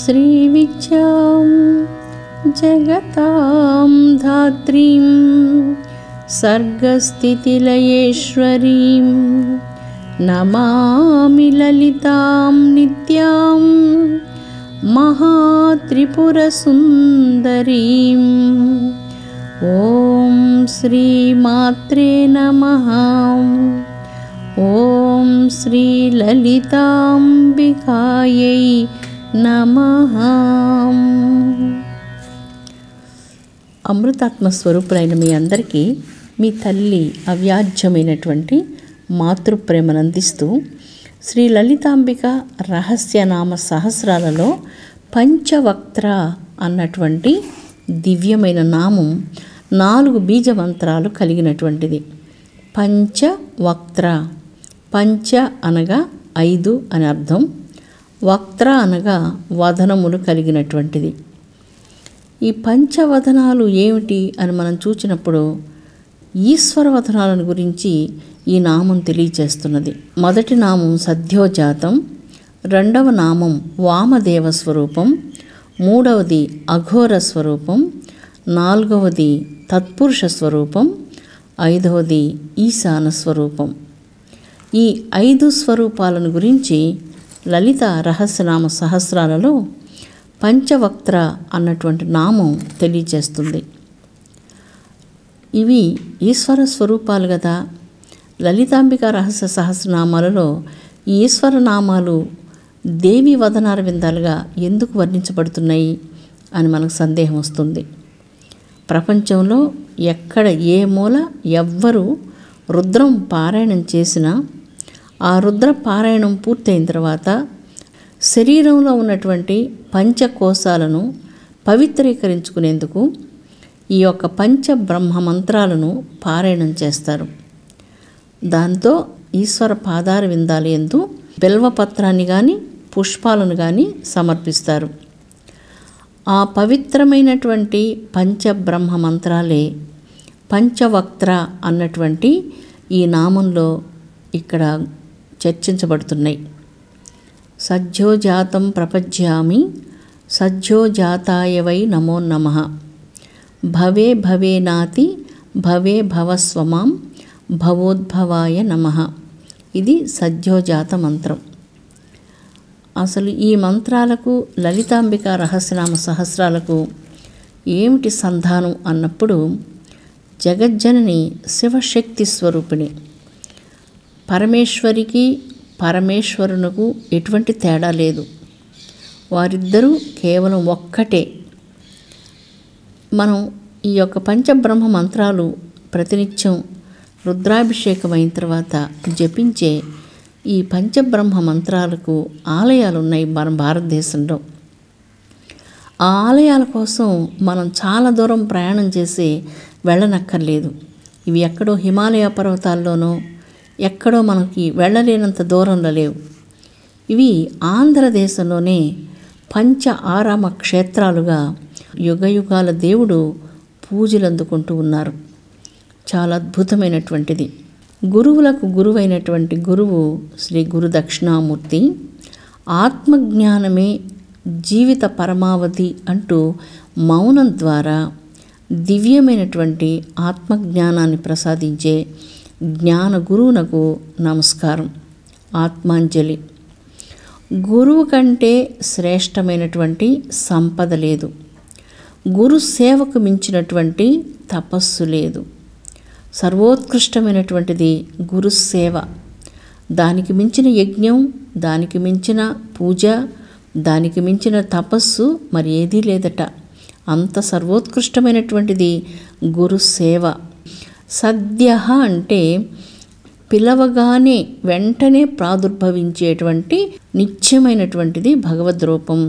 श्रीविद्यां जगतां धात्रीं सर्गस्थितिलयेश्वरीं नमामि ललितां नित्यां महात्रिपुरसुन्दरीं। ॐ श्रीमात्रे नमः। ॐ श्रीललिताम्बिकायै नमः। అమృతాత్మ స్వరూపులైన మీ అందరికీ మీ తల్లి అవ్యాజ్యమైనటువంటి మాతృప్రేమను అందిస్తూ శ్రీ లలితాంబిక రహస్యనామ సహస్రాలలో పంచవక్త్ర అన్నటువంటి దివ్యమైన నామం 4 బీజ మంత్రాలు కలిగినటువంటిది. పంచవక్త్ర, పంచ అనగా 5 అని అర్థం, వక్త్ర అనగా వదనములు కలిగినటువంటిది. ఈ పంచవదనాలు ఏమిటి అని మనం చూచినప్పుడు ఈశ్వర వదనాలను గురించి ఈ నామం తెలియచేస్తున్నది. మొదటి నామం సద్యోజాతం, రెండవ నామం వామదేవ స్వరూపం, మూడవది అఘోర స్వరూపం, నాలుగవది తత్పురుష స్వరూపం, ఐదవది ఈశాన స్వరూపం. ఈ 5 స్వరూపాలను గురించి లలిత రహస్యనామ సహస్రాలలో పంచవక్త్ర అన్నటువంటి నామం తెలియచేస్తుంది. ఇవి ఈశ్వర స్వరూపాలు కదా. లలితాంబిక రహస్య సహస్రనామాలలో ఈ ఈశ్వర నామాలు దేవి వదనార విందాలుగా ఎందుకు వర్ణించబడుతున్నాయి అని మనకు సందేహం వస్తుంది. ప్రపంచంలో ఎక్కడ ఏ మూల ఎవ్వరూ రుద్రం పారాయణం చేసినా ఆ రుద్ర పారాయణం పూర్తయిన తర్వాత శరీరంలో ఉన్నటువంటి పంచకోశాలను పవిత్రీకరించుకునేందుకు ఈ యొక్క పంచబ్రహ్మ మంత్రాలను పారాయణం చేస్తారు. దాంతో ఈశ్వర పాదార విందాలు యందు బిల్వపత్రాన్ని కానీ పుష్పాలను కానీ సమర్పిస్తారు. ఆ పవిత్రమైనటువంటి పంచబ్రహ్మ మంత్రాలే పంచవక్త్ర అన్నటువంటి ఈ నామంలో ఇక్కడ చర్చించబడుతున్నాయి. సజ్జోజాతం ప్రపజ్యామి సజ్జోజాతాయ వై నమో నమః. భవే భవే నాతి భవే భవస్వమాం భవోద్భవాయ నమః. ఇది సజ్జోజాత మంత్రం. అసలు ఈ మంత్రాలకు లలితాంబిక రహస్యనామ సహస్రాలకు ఏమిటి సంధానం అన్నప్పుడు, జగజ్జనని శివశక్తి స్వరూపిణి. పరమేశ్వరికి పరమేశ్వరునకు ఎటువంటి తేడా లేదు. వారిద్దరూ కేవలం ఒక్కటే. మనం ఈ యొక్క పంచబ్రహ్మ మంత్రాలు ప్రతినిత్యం రుద్రాభిషేకం అయిన తర్వాత జపించే ఈ పంచబ్రహ్మ మంత్రాలకు ఆలయాలు ఉన్నాయి మన భారతదేశంలో. ఆ ఆలయాల కోసం మనం చాలా దూరం ప్రయాణం చేసి వెళ్ళనక్కర్లేదు. ఇవి ఎక్కడో హిమాలయ పర్వతాల్లోనో ఎక్కడో మనకి వెళ్ళలేనంత దూరంలో లేవు. ఇవి ఆంధ్రదేశంలోనే పంచ ఆరామ క్షేత్రాలుగా యుగయుగాల దేవుడు పూజలు అందుకుంటూ ఉన్నారు. చాలా అద్భుతమైనటువంటిది. గురువులకు గురువైనటువంటి గురువు శ్రీ గురు దక్షిణామూర్తి. ఆత్మజ్ఞానమే జీవిత పరమావధి అంటూ మౌనం ద్వారా దివ్యమైనటువంటి ఆత్మజ్ఞానాన్ని ప్రసాదించే జ్ఞాన గురువునకు నమస్కారం, ఆత్మాంజలి. గురువు కంటే శ్రేష్టమైనటువంటి సంపద లేదు. గురు సేవకు మించినటువంటి తపస్సు లేదు. సర్వోత్కృష్టమైనటువంటిది గురుసేవ. దానికి మించిన యజ్ఞం, దానికి మించిన పూజ, దానికి మించిన తపస్సు మరి ఏదీ లేదట. అంత సర్వోత్కృష్టమైనటువంటిది గురుసేవ. సద్య అంటే పిలవగానే వెంటనే ప్రాదుర్భవించేటువంటి నిత్యమైనటువంటిది భగవద్ రూపం.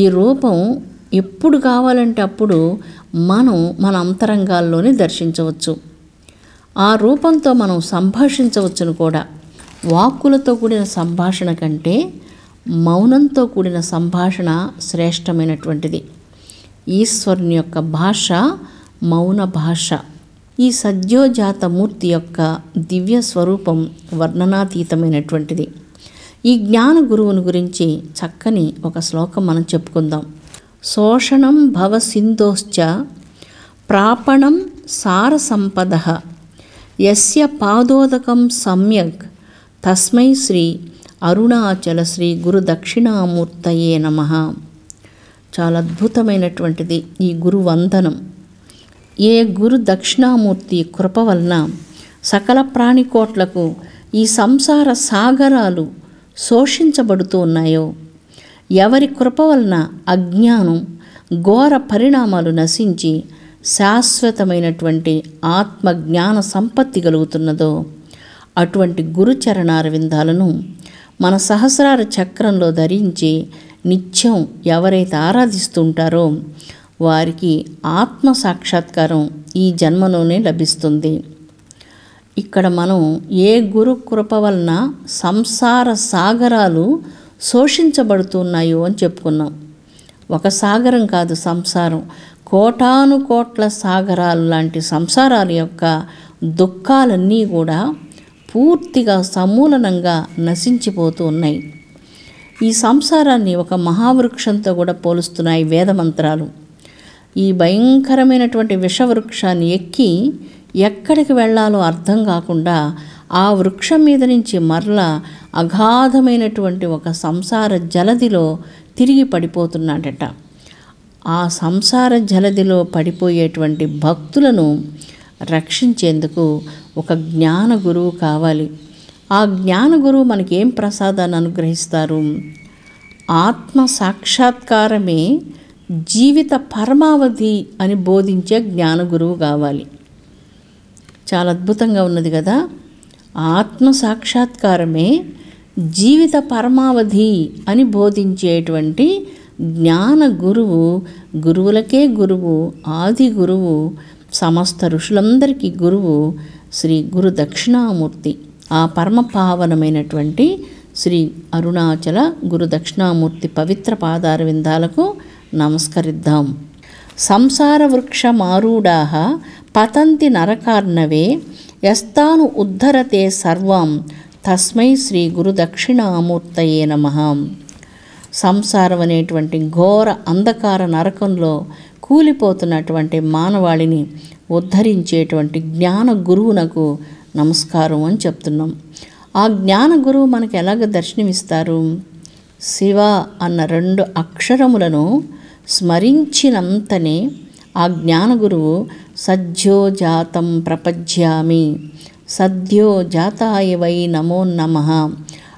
ఈ రూపం ఎప్పుడు కావాలంటే అప్పుడు మనం మన అంతరంగాల్లోనే దర్శించవచ్చు. ఆ రూపంతో మనం సంభాషించవచ్చును కూడా. వాక్కులతో కూడిన సంభాషణ కంటే మౌనంతో కూడిన సంభాషణ శ్రేష్టమైనటువంటిది. ఈశ్వరుని యొక్క భాష మౌన భాష. ఈ సద్యోజాత మూర్తి యొక్క దివ్య స్వరూపం వర్ణనాతీతమైనటువంటిది. ఈ జ్ఞాన గురువుని గురించి చక్కని ఒక శ్లోకం మనం చెప్పుకుందాం. శోషణం భవ సింధోశ్చ ప్రాపణం సార సంపద యస్య పాదోదకం సమ్యక్ తస్మై శ్రీ అరుణాచల శ్రీ గురు దక్షిణామూర్తయే నమః. చాలా అద్భుతమైనటువంటిది ఈ గురు వందనం. ఏ గురు దక్షిణామూర్తి కృప వలన సకల ప్రాణికోట్లకు ఈ సంసార సాగరాలు శోషించబడుతూ ఉన్నాయో, ఎవరి కృప వలన అజ్ఞానం ఘోర పరిణామాలు నశించి శాశ్వతమైనటువంటి ఆత్మజ్ఞాన సంపత్తి కలుగుతున్నదో, అటువంటి గురుచరణార విందాలను మన సహస్రార చక్రంలో ధరించి నిత్యం ఎవరైతే ఆరాధిస్తుంటారో వారికి ఆత్మ సాక్షాత్కారం ఈ జన్మలోనే లభిస్తుంది. ఇక్కడ మనం ఏ గురు కృప వలన సంసార సాగరాలు శోషించబడుతున్నాయో అని చెప్పుకున్నాం. ఒక సాగరం కాదు సంసారం, కోటాను కోట్ల సాగరాలు లాంటి సంసారాల యొక్క దుఃఖాలన్నీ కూడా పూర్తిగా సమూలనంగా నశించిపోతూ ఉన్నాయి. ఈ సంసారాన్ని ఒక మహావృక్షంతో కూడా పోలుస్తున్నాయి వేదమంత్రాలు. ఈ భయంకరమైనటువంటి విషవృక్షాన్ని ఎక్కి ఎక్కడికి వెళ్ళాలో అర్థం కాకుండా ఆ వృక్షం మీద నుంచి మరలా అగాధమైనటువంటి ఒక సంసార జలదిలో తిరిగి పడిపోతున్నాడట. ఆ సంసార జలదిలో పడిపోయేటువంటి భక్తులను రక్షించేందుకు ఒక జ్ఞాన గురువు కావాలి. ఆ జ్ఞాన గురువు మనకి ఏం ప్రసాదాన్ని అనుగ్రహిస్తారు? ఆత్మ సాక్షాత్కారమే జీవిత పరమావధి అని బోధించే జ్ఞాన గురువు కావాలి. చాలా అద్భుతంగా ఉన్నది కదా. ఆత్మ సాక్షాత్కారమే జీవిత పరమావధి అని బోధించేటువంటి జ్ఞాన గురువు, గురువులకే గురువు, ఆది గురువు, సమస్త ఋషులందరికీ గురువు శ్రీ గురు దక్షిణామూర్తి. ఆ పరమ పావనమైనటువంటి శ్రీ అరుణాచల గురు దక్షిణామూర్తి పవిత్ర పాదార విందాలకు నమస్కరిద్దాం. సంసార వృక్ష మారూఢాః పతంతి నరకార్ణవే యస్తాను ఉద్ధరతే సర్వం తస్మై శ్రీ గురు దక్షిణామూర్తయే నమః. సంసారం అనేటువంటి ఘోర అంధకార నరకంలో కూలిపోతున్నటువంటి మానవాళిని ఉద్ధరించేటువంటి జ్ఞాన గురువునకు నమస్కారం అని చెప్తున్నాం. ఆ జ్ఞాన గురువు మనకు ఎలాగ దర్శనమిస్తారు? శివ అన్న 2 అక్షరములను స్మరించినంతనే ఆ జ్ఞాన గురువు సద్యో జాతం ప్రపజ్యామి సద్యో జాతాయ వై నమో నమః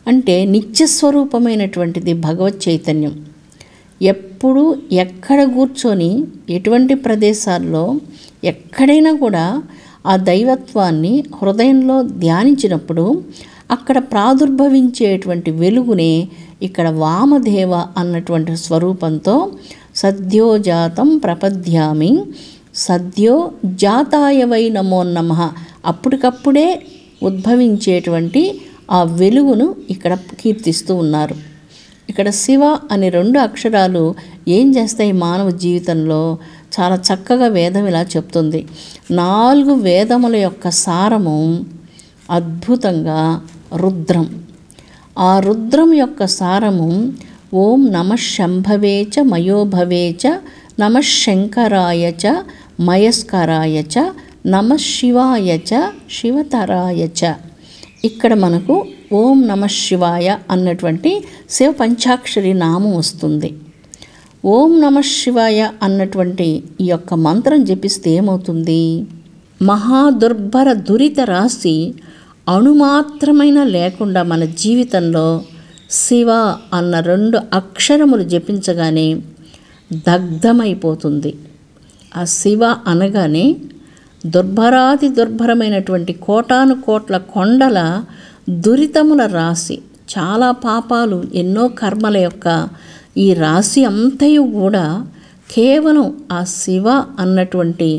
అంటే నిత్యస్వరూపమైనటువంటిది భగవత్ చైతన్యం. ఎప్పుడు ఎక్కడ కూర్చొని ఎటువంటి ప్రదేశాల్లో ఎక్కడైనా కూడా ఆ దైవత్వాన్ని హృదయంలో ధ్యానించినప్పుడు అక్కడ ప్రాదుర్భవించేటువంటి వెలుగునే ఇక్కడ వామదేవ అన్నటువంటి స్వరూపంతో సద్యో జాతం ప్రపద్యామి సద్యో జాతాయ వై నమో నమః అప్పటికప్పుడే ఉద్భవించేటువంటి ఆ వెలుగును ఇక్కడ కీర్తిస్తూ ఉన్నారు. ఇక్కడ శివ అనే 2 అక్షరాలు ఏం చేస్తాయి మానవ జీవితంలో? చాలా చక్కగా వేదం ఇలా చెప్తుంది. 4 వేదముల యొక్క సారము అద్భుతంగా రుద్రం. ఆ రుద్రం యొక్క సారము ఓం నమః శంభవే చ మయోభవే చ నమః శంకరాయ చ మయస్కరాయ చ నమః శివాయ చ శివతరాయ చ. ఇక్కడ మనకు ఓం నమః శివాయ అన్నటువంటి శివ పంచాక్షరి నామం వస్తుంది. ఓం నమః శివాయ అన్నటువంటి ఈ యొక్క మంత్రం జపిస్తే ఏమవుతుంది? మహాదుర్భర దురిత రాశి అణుమాత్రమైన లేకుండా మన జీవితంలో శివ అన్న 2 అక్షరములు జపించగానే దగ్ధమైపోతుంది. ఆ శివ అనగానే దుర్భరాతి దుర్భరమైనటువంటి కోటాను కోట్ల కొండల దురితముల రాశి, చాలా పాపాలు, ఎన్నో కర్మల యొక్క ఈ రాశి అంతయు కూడా కేవలం ఆ శివ అన్నటువంటి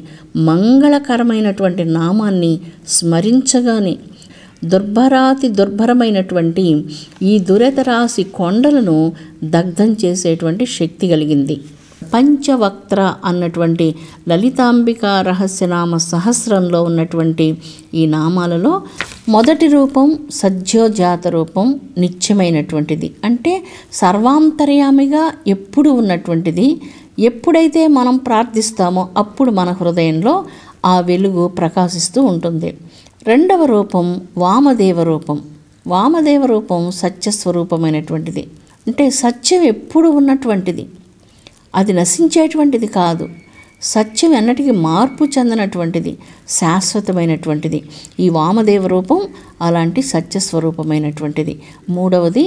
మంగళకరమైనటువంటి నామాన్ని స్మరించగానే దుర్భరాతి దుర్భరమైనటువంటి ఈ దురిత రాశి కొండలను దగ్ధం చేసేటువంటి శక్తి కలిగింది. పంచవక్త్ర అన్నటువంటి లలితాంబికా రహస్యనామ సహస్రంలో ఉన్నటువంటి ఈ నామాలలో మొదటి రూపం సద్యోజాత రూపం నిత్యమైనటువంటిది, అంటే సర్వాంతర్యామిగా ఎప్పుడు ఉన్నటువంటిది. ఎప్పుడైతే మనం ప్రార్థిస్తామో అప్పుడు మన హృదయంలో ఆ వెలుగు ప్రకాశిస్తూ ఉంటుంది. రెండవ రూపం వామదేవ రూపం. వామదేవ రూపం సత్యస్వరూపమైనటువంటిది, అంటే సత్యం ఎప్పుడు ఉన్నటువంటిది, అది నశించేటువంటిది కాదు. సత్యం ఎన్నటికీ మార్పు చెందినటువంటిది, శాశ్వతమైనటువంటిది. ఈ వామదేవ రూపం అలాంటి సత్యస్వరూపమైనటువంటిది. మూడవది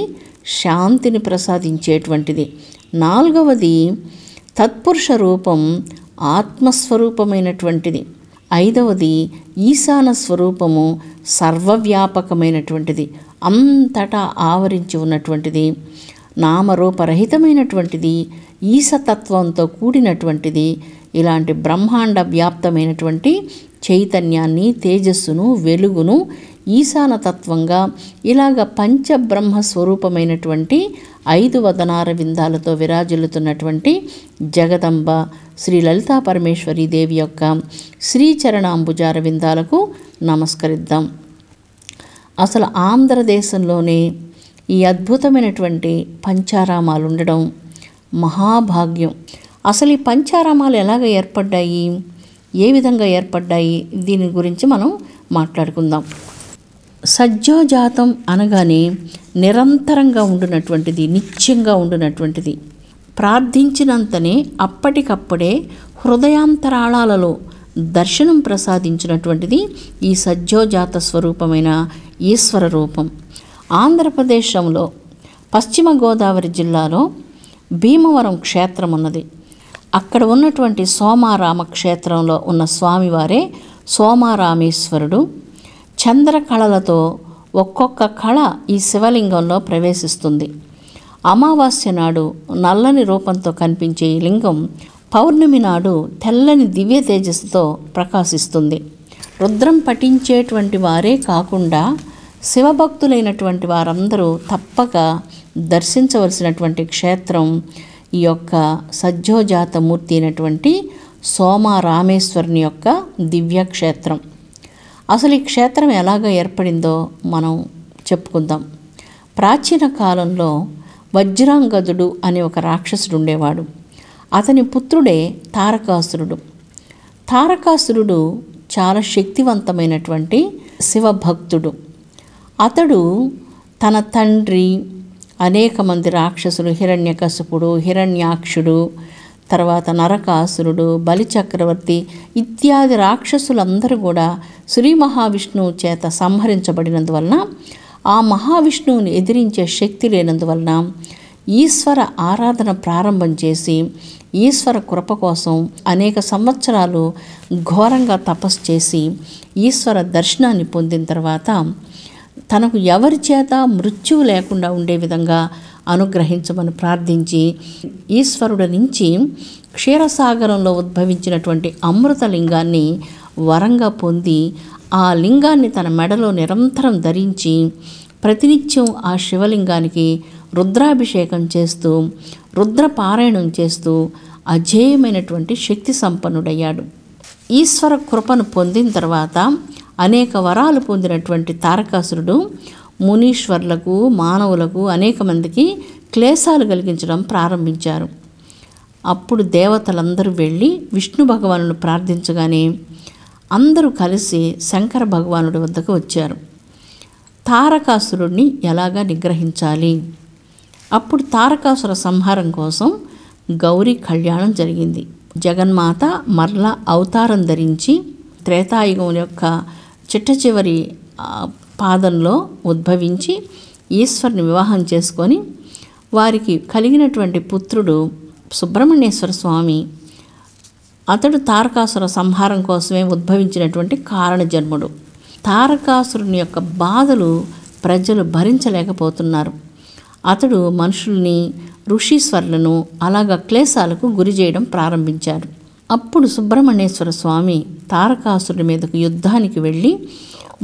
శాంతిని ప్రసాదించేటువంటిది. నాలుగవది తత్పురుష రూపం ఆత్మస్వరూపమైనటువంటిది. ఐదవది ఈశాన స్వరూపము సర్వవ్యాపకమైనటువంటిది, అంతటా ఆవరించి ఉన్నటువంటిది. నామరూపరహితమైనటువంటిది, ఈశతత్వంతో కూడినటువంటిది. ఇలాంటి బ్రహ్మాండ వ్యాప్తమైనటువంటి చైతన్యాన్ని, తేజస్సును, వెలుగును ఈశానతత్వంగా ఇలాగ పంచబ్రహ్మ స్వరూపమైనటువంటి 5 వదనార విందాలతో విరాజిల్లుతున్నటువంటి జగదంబ శ్రీ లలితా పరమేశ్వరీ దేవి యొక్క శ్రీచరణాంబుజార విందాలకు నమస్కరిద్దాం. అసలు ఆంధ్రదేశంలోనే ఈ అద్భుతమైనటువంటి పంచారామాలు ఉండడం మహాభాగ్యం. అసలు ఈ పంచారామాలు ఎలాగ ఏర్పడ్డాయి, ఏ విధంగా ఏర్పడ్డాయి, దీని గురించి మనం మాట్లాడుకుందాం. సజ్జోజాతం అనగానే నిరంతరంగా ఉండునటువంటిది, నిత్యంగా ఉండునటువంటిది. ప్రార్థించినంతనే అప్పటికప్పుడే హృదయాంతరాళాలలో దర్శనం ప్రసాదించినటువంటిది ఈ సజ్జోజాత స్వరూపమైన ఈశ్వర రూపం. ఆంధ్రప్రదేశంలో పశ్చిమ గోదావరి జిల్లాలో భీమవరం క్షేత్రం ఉన్నది. అక్కడ ఉన్నటువంటి సోమారామ క్షేత్రంలో ఉన్న స్వామివారే సోమారామేశ్వరుడు. చంద్రకళలతో ఒక్కొక్క కళ ఈ శివలింగంలో ప్రవేశిస్తుంది. అమావాస్య నాడు నల్లని రూపంతో కనిపించే ఈ లింగం పౌర్ణమి నాడు తెల్లని దివ్య తేజస్సుతో ప్రకాశిస్తుంది. రుద్రం పఠించేటువంటి వారే కాకుండా శివభక్తులైనటువంటి వారందరూ తప్పక దర్శించవలసినటువంటి క్షేత్రం ఈ యొక్క సజ్జోజాతమూర్తి అయినటువంటి సోమారామేశ్వరుని యొక్క దివ్యక్షేత్రం. అసలు ఈ క్షేత్రం ఎలాగ ఏర్పడిందో మనం చెప్పుకుందాం. ప్రాచీన కాలంలో వజ్రాంగదుడు అనే ఒక రాక్షసుడు ఉండేవాడు. అతని పుత్రుడే తారకాసురుడు. తారకాసురుడు చాలా శక్తివంతమైనటువంటి శివభక్తుడు. అతడు తన తండ్రి, అనేక మంది రాక్షసులు, హిరణ్యకశిపుడు, హిరణ్యాక్షుడు, తర్వాత నరకాసురుడు, బలిచక్రవర్తి ఇత్యాది రాక్షసులందరూ కూడా శ్రీ మహావిష్ణువు చేత సంహరించబడినందువలన, ఆ మహావిష్ణువుని ఎదిరించే శక్తి లేనందువలన ఈశ్వర ఆరాధన ప్రారంభం చేసి ఈశ్వర కృప కోసం అనేక సంవత్సరాలు ఘోరంగా తపస్సు చేసి ఈశ్వర దర్శనాన్ని పొందిన తర్వాత తనకు ఎవరి చేత మృత్యువు లేకుండా ఉండే విధంగా అనుగ్రహించమని ప్రార్థించి ఈశ్వరుడి నుంచి క్షీరసాగరంలో ఉద్భవించినటువంటి అమృతలింగాన్ని వరంగా పొంది ఆ లింగాన్ని తన మెడలో నిరంతరం ధరించి ప్రతినిత్యం ఆ శివలింగానికి రుద్రాభిషేకం చేస్తూ రుద్రపారాయణం చేస్తూ అజేయమైనటువంటి శక్తి సంపన్నుడయ్యాడు. ఈశ్వర కృపను పొందిన తర్వాత అనేక వరాలు పొందినటువంటి తారకాసురుడు మునీశ్వర్లకు, మానవులకు, అనేక మందికి క్లేశాలు కలిగించడం ప్రారంభించారు. అప్పుడు దేవతలందరూ వెళ్ళి విష్ణు భగవానుని ప్రార్థించగానే అందరూ కలిసి శంకర భగవానుడి వద్దకు వచ్చారు. తారకాసురుడిని ఎలాగా నిగ్రహించాలి? అప్పుడు తారకాసుర సంహారం కోసం గౌరీ కళ్యాణం జరిగింది. జగన్మాత మరలా అవతారం ధరించి త్రేతాయుగం యొక్క చిట్ట చివరి పాదంలో ఉద్భవించి ఈశ్వరుని వివాహం చేసుకొని వారికి కలిగినటువంటి పుత్రుడు సుబ్రహ్మణ్యేశ్వర స్వామి. అతడు తారకాసుర సంహారం కోసమే ఉద్భవించినటువంటి కారణజన్ముడు. తారకాసురుని యొక్క బాధలు ప్రజలు భరించలేకపోతున్నారు. అతడు మనుషుల్ని, ఋషీశ్వరులను అలాగా క్లేశాలకు గురి చేయడం ప్రారంభించారు. అప్పుడు సుబ్రహ్మణ్యేశ్వర స్వామి తారకాసురుడి మీదకు యుద్ధానికి వెళ్ళి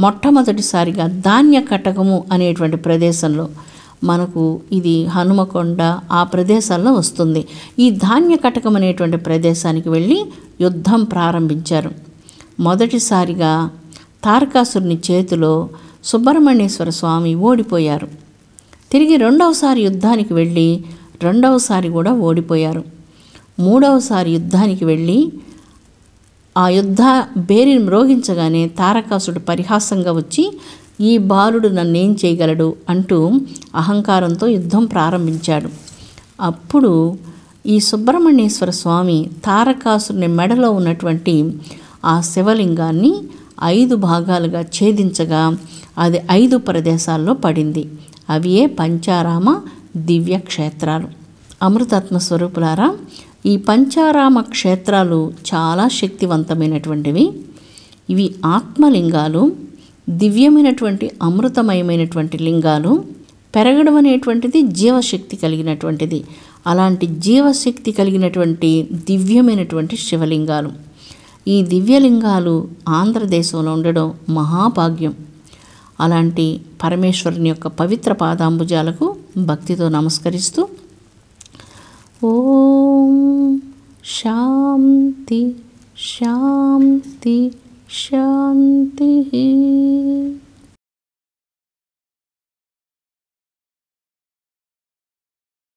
మొట్టమొదటిసారిగా ధాన్య కటకము అనేటువంటి ప్రదేశంలో మనకు ఇది హనుమకొండ ఆ ప్రదేశాల్లో వస్తుంది. ఈ ధాన్య కటకం అనేటువంటి ప్రదేశానికి వెళ్ళి యుద్ధం ప్రారంభించారు. మొదటిసారిగా తారకాసురుని చేతిలో సుబ్రహ్మణ్యేశ్వర స్వామి ఓడిపోయారు. తిరిగి రెండవసారి యుద్ధానికి వెళ్ళి రెండవసారి కూడా ఓడిపోయారు. మూడవసారి యుద్ధానికి వెళ్ళి ఆ యుద్ధ బేరిని మ్రోగించగానే తారకాసుడు పరిహాసంగా వచ్చి, ఈ బాలుడు నన్నేం చేయగలడు అంటూ అహంకారంతో యుద్ధం ప్రారంభించాడు. అప్పుడు ఈ సుబ్రహ్మణ్యేశ్వర స్వామి తారకాసురుని మెడలో ఉన్నటువంటి ఆ శివలింగాన్ని 5 భాగాలుగా ఛేదించగా అది 5 ప్రదేశాల్లో పడింది. అవియే పంచారామ దివ్య క్షేత్రాలు. అమృతాత్మ స్వరూపులారా, ఈ పంచారామ క్షేత్రాలు చాలా శక్తివంతమైనటువంటివి. ఇవి ఆత్మలింగాలు, దివ్యమైనటువంటి అమృతమయమైనటువంటి లింగాలు. పెరగడం అనేటువంటిది జీవశక్తి కలిగినటువంటిది. అలాంటి జీవశక్తి కలిగినటువంటి దివ్యమైనటువంటి శివలింగాలు. ఈ దివ్యలింగాలు ఆంధ్రదేశంలో ఉండడం మహాభాగ్యం. అలాంటి పరమేశ్వరుని యొక్క పవిత్ర పాదాంబుజాలకు భక్తితో నమస్కరిస్తూ ఓం శాంతి శాంతి శాంతి.